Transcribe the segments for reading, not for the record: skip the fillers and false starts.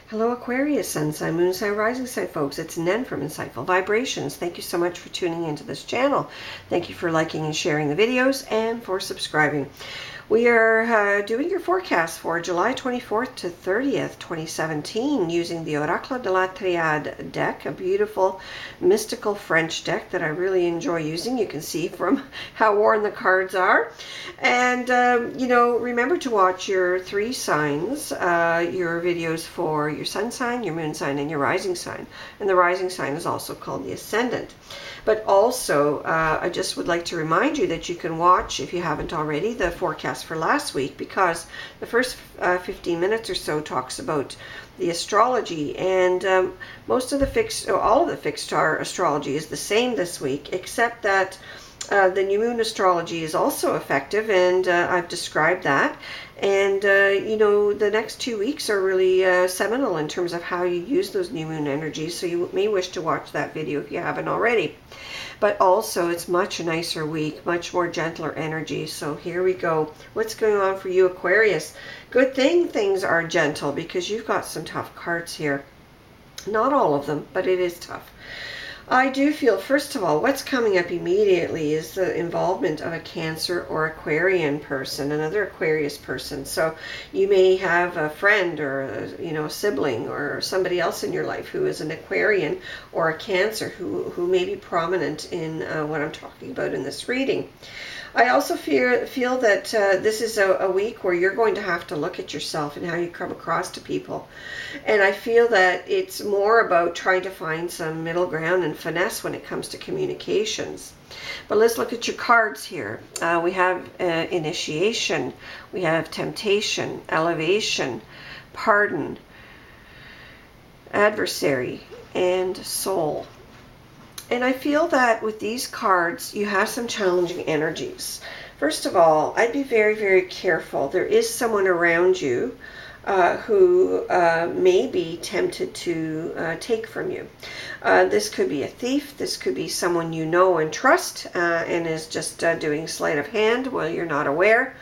Hello Aquarius, Sun Sign, Moon Sign, Rising Sign folks. It's Nen from Insightful Vibrations. Thank you so much for tuning into this channel. Thank you for liking and sharing the videos and for subscribing. We are doing your forecast for July 24th to 30th, 2017 using the Oracle de la Triade deck, a beautiful mystical French deck that I really enjoy using. You can see from how worn the cards are. And, remember to watch your three signs, your videos for your sun sign, your moon sign, and your rising sign. And the rising sign is also called the ascendant. But also, I just would like to remind you that you can watch, if you haven't already, the forecast for last week, because the first 15 minutes or so talks about the astrology, and all of the fixed star astrology is the same this week, except that the new moon astrology is also effective, and I've described that. And, the next 2 weeks are really seminal in terms of how you use those new moon energies. So you may wish to watch that video if you haven't already. But also, it's much nicer week, much more gentler energy. So here we go. What's going on for you, Aquarius? Good thing things are gentle, because you've got some tough cards here. Not all of them, but it is tough. I do feel, first of all, what's coming up immediately is the involvement of a Cancer or Aquarian person, another Aquarius person. So you may have a friend or a sibling or somebody else in your life who is an Aquarian or a Cancer who may be prominent in what I'm talking about in this reading. I also feel that this is a week where you're going to have to look at yourself and how you come across to people. And I feel that it's more about trying to find some middle ground and finesse when it comes to communications. But let's look at your cards here. We have initiation, we have temptation, elevation, pardon, adversary, and soul. And I feel that with these cards, you have some challenging energies. First of all, I'd be very, very careful. There is someone around you who may be tempted to take from you. This could be a thief. This could be someone you know and trust and is just doing sleight of hand while you're not aware.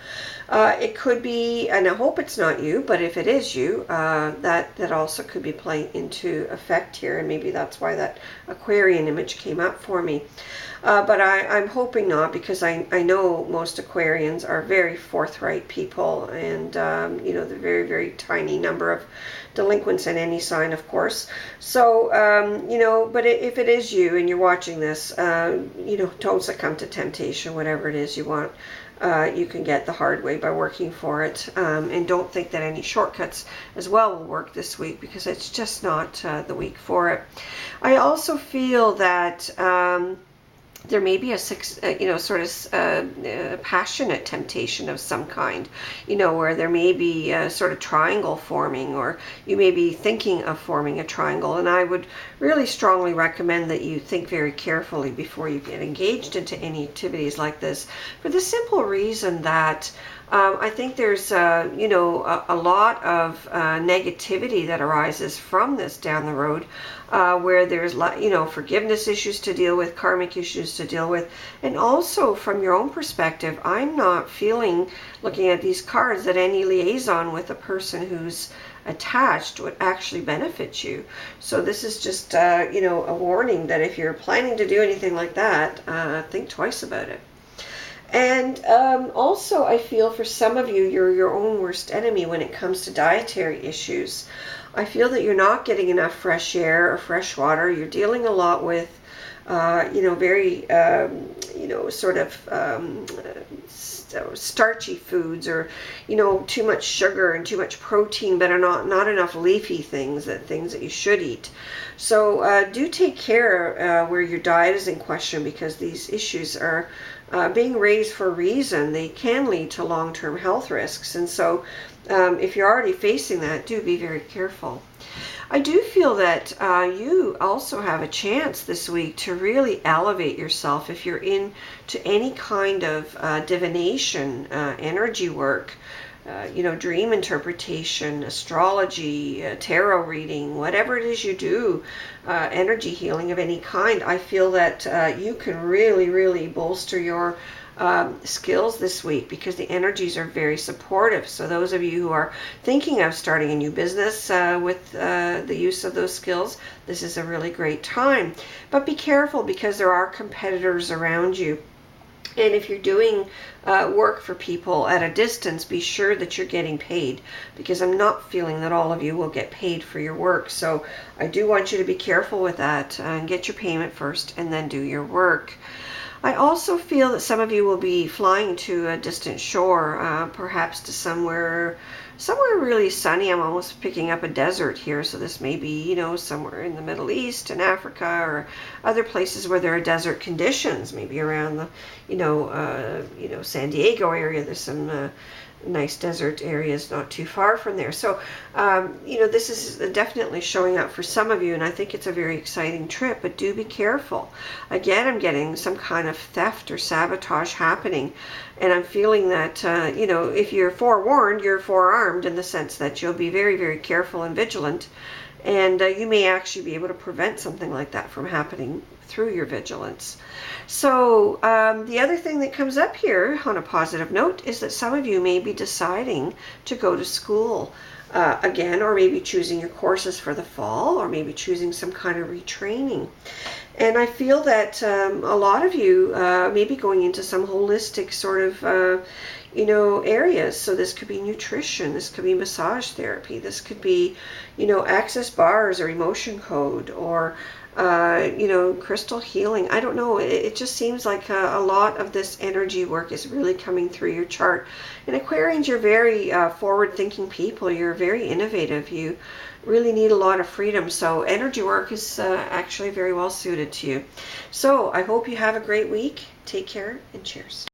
It could be, and I hope it's not you, but if it is you, that also could be playing into effect here, and maybe that's why that Aquarian image came up for me. But I'm hoping not, because I know most Aquarians are very forthright people, and the very, very tiny number of delinquents in any sign, of course. So, but if it is you and you're watching this, don't succumb to temptation, whatever it is you want. You can get the hard way by working for it, and don't think that any shortcuts as well will work this week, because it's just not the week for it. I also feel that there may be a passionate temptation of some kind, where there may be a sort of triangle forming, or you may be thinking of forming a triangle. And I would really strongly recommend that you think very carefully before you get engaged into any activities like this, for the simple reason that I think there's, a lot of negativity that arises from this down the road, where there's, forgiveness issues to deal with, karmic issues to deal with. And also from your own perspective, I'm not feeling, looking at these cards, that any liaison with a person who's attached would actually benefit you. So this is just, a warning that if you're planning to do anything like that, think twice about it. And also, I feel for some of you, you're your own worst enemy when it comes to dietary issues. I feel that you're not getting enough fresh air or fresh water. You're dealing a lot with, very, starchy foods, or, too much sugar and too much protein, but are not enough leafy things that you should eat. So do take care where your diet is in question, because these issues are being raised for a reason. They can lead to long-term health risks. And so if you're already facing that, do be very careful. I do feel that you also have a chance this week to really elevate yourself if you're into any kind of divination, energy work, dream interpretation, astrology, tarot reading, whatever it is you do, energy healing of any kind. I feel that you can really, really bolster your skills this week because the energies are very supportive. So those of you who are thinking of starting a new business with the use of those skills, this is a really great time. But be careful because there are competitors around you. And if you're doing work for people at a distance, be sure that you're getting paid, because I'm not feeling that all of you will get paid for your work. So I do want you to be careful with that and get your payment first and then do your work. I also feel that some of you will be flying to a distant shore, perhaps to somewhere really sunny. I'm almost picking up a desert here, so this may be, you know, somewhere in the Middle East and Africa or other places where there are desert conditions. Maybe around the, San Diego area. There's some nice desert areas not too far from there. So, this is definitely showing up for some of you, and I think it's a very exciting trip, but do be careful. Again, I'm getting some kind of theft or sabotage happening, and I'm feeling that, if you're forewarned, you're forearmed, in the sense that you'll be very, very careful and vigilant, and you may actually be able to prevent something like that from happening through your vigilance. So the other thing that comes up here on a positive note is that some of you may be deciding to go to school again, or maybe choosing your courses for the fall, or maybe choosing some kind of retraining. And I feel that a lot of you may be going into some holistic sort of areas. So this could be nutrition, this could be massage therapy, this could be, access bars or emotion code, or crystal healing. I don't know. It just seems like a lot of this energy work is really coming through your chart. And Aquarians, you're very forward-thinking people. You're very innovative. You really need a lot of freedom. So energy work is actually very well suited to you. So I hope you have a great week. Take care and cheers.